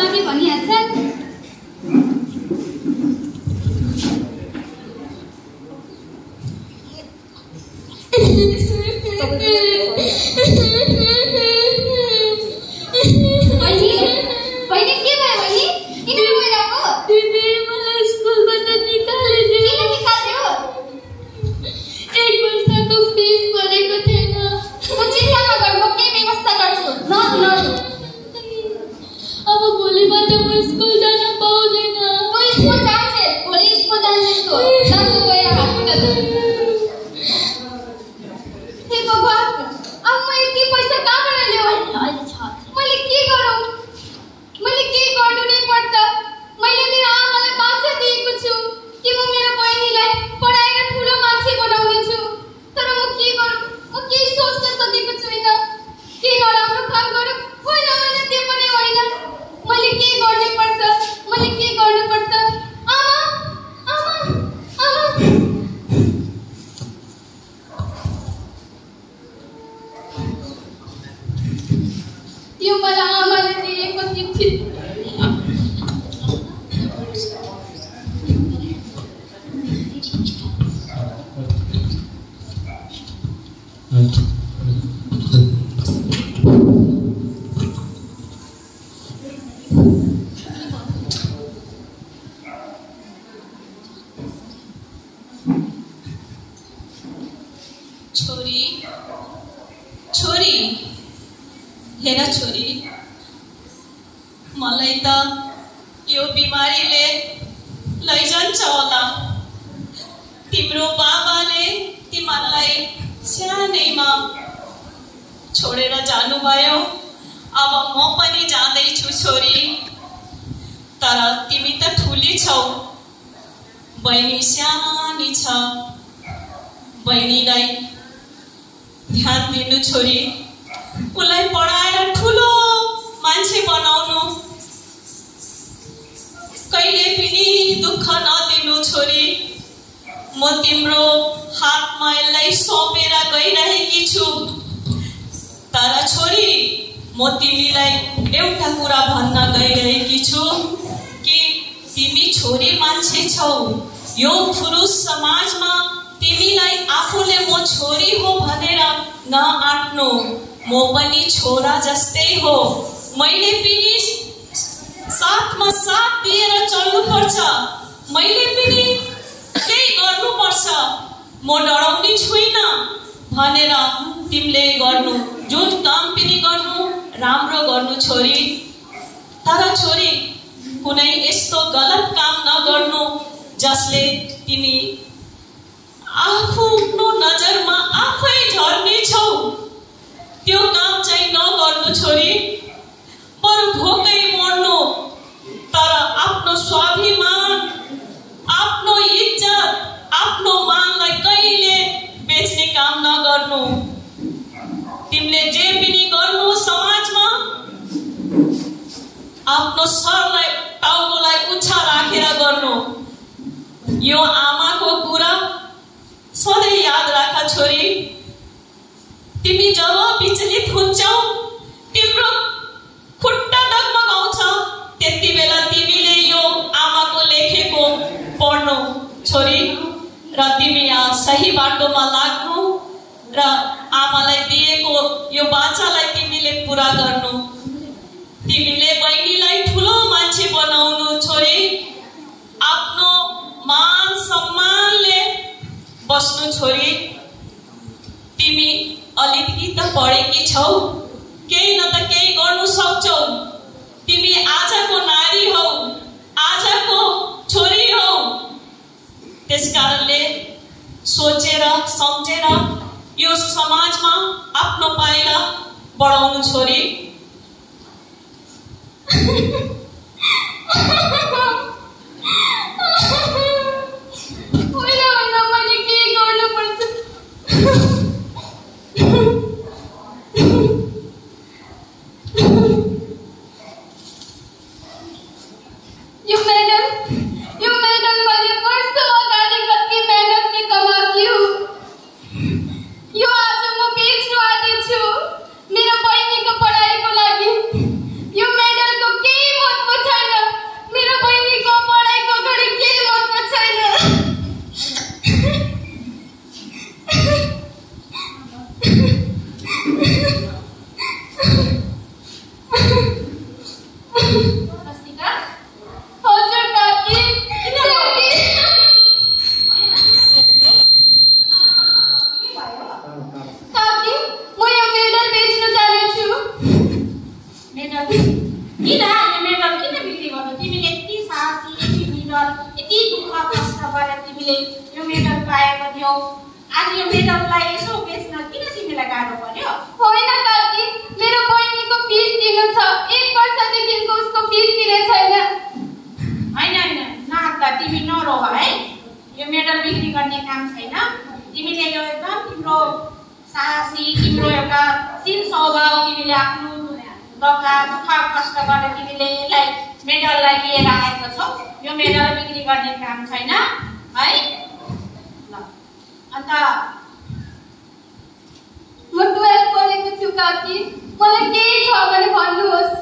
के भनिहाल्छन्। मेरो बहिनीको पढाइको लागि यो मेडलको केही महत्त्व किन यो मेडल किन बिक्री गर्नु? तिमीले यति साहसी, यति निडर, यति दुःख कष्ट गरेर तिमीले यो मेडल पाएको थियौ। आज यो मेडललाई यसो बेच्न किन तिमीलाई गाह्रो पर्यो? होइन काकी, मेरो बहिनीको फिस दिनु छ। 1 वर्षदेखिको उसको फिस दिने छैन। होइन नाता तिमी नरो है। यो मेडल बिक्री गर्ने काम छैन। तिमीले यो एकदम तिम्रो साहसी, तिम्रो एउटा सिन स्वभाव, तिमीले आफ्नो दुःख कष्ट गरेर तिमीले यसलाई मेडललाई लिएर आएको छौ। यो मेडल बिक्री गर्ने काम छैन है। ल अन्त म 12 पढेको छु काकी, मलाई केही छ भने भन्नुहोस्।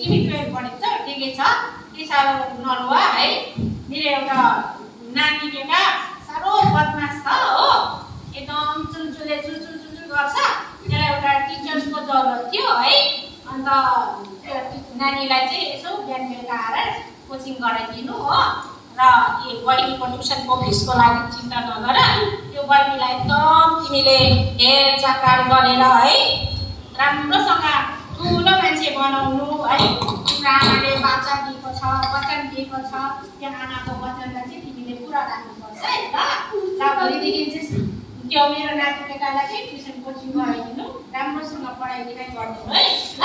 तिमी 12 पढेको छौ, ठिकै छ। त्यति साह्रो नरुवा है। मेरो एउटा नानी बेटा साह्रो बदमास छ हो, एकदम चुलचुले चुलचुल गर्छ। त्यसलाई एउटा टिचर्सको जरुरत थियो है। अन्त नानीलाई चाहिँ यसो बिहान बेलुका आएर कोचिङ गराइदिनु हो। र यो बहिनीको ट्युसनको फिसको लागि चिन्ता नगर। त्यो बहिनीलाई एकदम तिमीले हेरचाह गरेर है राम्रोसँग ठुलो मान्छे बनाउनु है। तिम्रो आमाले वचन दिएको छ, त्यो आमाको वचनलाई चाहिँ तिमीले पुरा राख्नुपर्छ है। ल भोलिदेखि चाहिँ त्यो मेरो नाति बेटालाई चाहिँ ट्युसन कोचिङ गराइदिनु, राम्रोसँग पढाइ लेखाइ गरिदिनु है। ल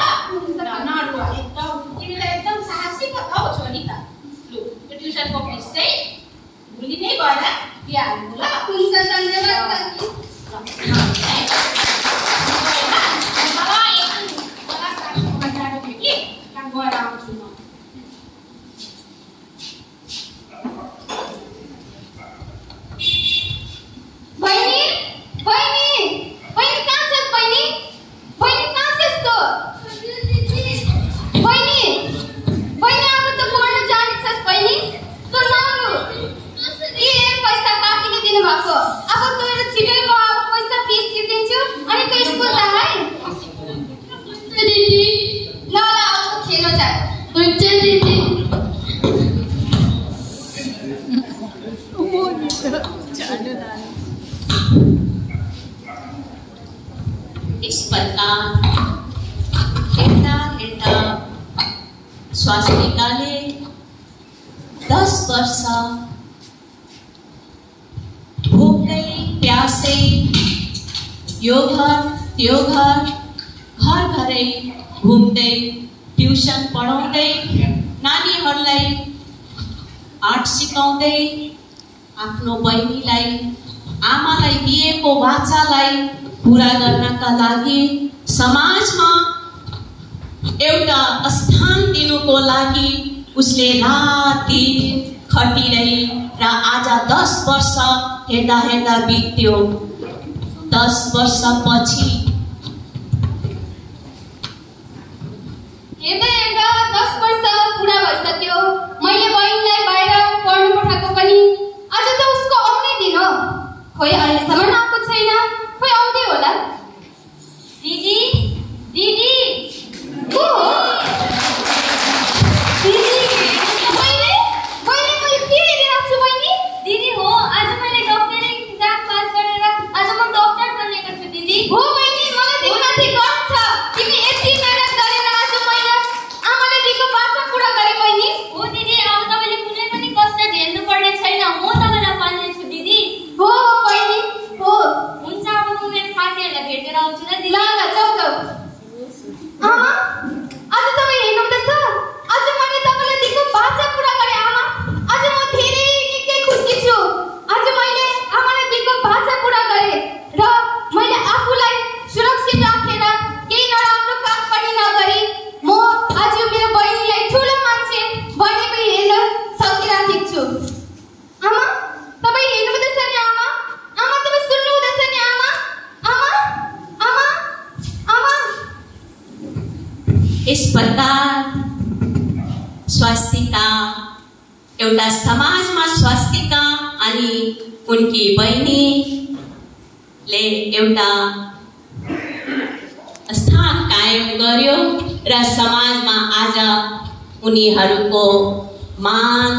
नरु एकदम तिमीलाई एकदम साहसी पो हौ छोरी त। लु त्यो ट्युसनको फिस चाहिँ भोलि नै गएर दिइहाल्नु ल। हुन्छ, धन्यवाद काकी। गएर आउँछु म। बहिनी कहाँ छस्? बहिनी कहाँ छस् त? बहिनी अब त पढ्न जाने छस् बहिनी? त नरु पैसा काकीले दिनु भएको। अब तँ छिटै म अब पैसा फिस तिर्दिन्छु अनि तँ स्कुल जा है। दिदी ल अब खेल्न जा। हुन्छ दिदी। इस प्रकार हेर्दा स्वास्तिकाले 10 वर्ष भोकै प्यासै यो घर त्यो घरै घुम्दै ट्युसन पढाउँदै नानीहरूलाई आर्ट सिकाउँदै आफ्नो बहिनीलाई आमालाई दिएको वाचालाई पूरा गर्नका लागि समाजमा एउटा स्थान दिनुको लागि उसले राति खटिरही र आज 10 वर्ष हेर्दा बित्यो। 10 वर्षपछि हेर्दा 10 वर्ष पुरा भइसक्यो। मैले बहिनीलाई बाहिर पढ्नु पठाएको पनि आज त उसको आउने दिन हो। खोइ अहिलेसम्म आएको छैन, खोइ आउँदै होला। दिदी को हो? दिदी मैले के हेरिरहेको छु बहिनी? दिदी हो, आज मैले डक्टरी एक्जाम पास गरेर आज म डक्टर बनेको छु दिदी। हो बहिनी, मलाई दिनमाथि गर्व छ। तिमी यति मेहनत गरेर आज मैले आमाले दिएको वाचा पूरा गरे बहिनी। हो दिदी, अब तपाईले कुनै पनि कष्ट झेल्नु पर्ने छैन। म तपाईलाई पाल्ने छु दिदी। हो बहिनी हो। हुन्छ, अब म मेरो साथीहरूलाई भेटेर आउँछु ल दिदी। ल जाऊ। आमा आज तपाईँ हेर्नुहुँदैछ? आज मैले तपाईलाई दिएको वाचा पूरा गरे आमा। आज म धेरै निकै खुसी छु। आज मैले आमालाई दिएको वाचा पूरा गरे र मैले आफूलाई सुरक्षित राखेर केही नराम्रो काम पनि नगरी म आज मेरो बहिनीलाई ठुलो मान्छे बनेको हेर्न सकिरहेको छु। आमा तपाईँ हेर्नुहुँदैछ नि आमा? आमा तपाईँ सुन्नुहुँदैछ नि आमा? आमा इस प्रकार स्वास्तिका एउटा समाजमा स्वास्तिका अनि उनकी बहिनीले एउटा स्थान कायम गर्यो र समाजमा आज उनीहरूको मान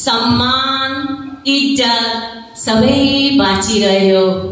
सम्मान इज्जत सबै बाँचिरह्यो।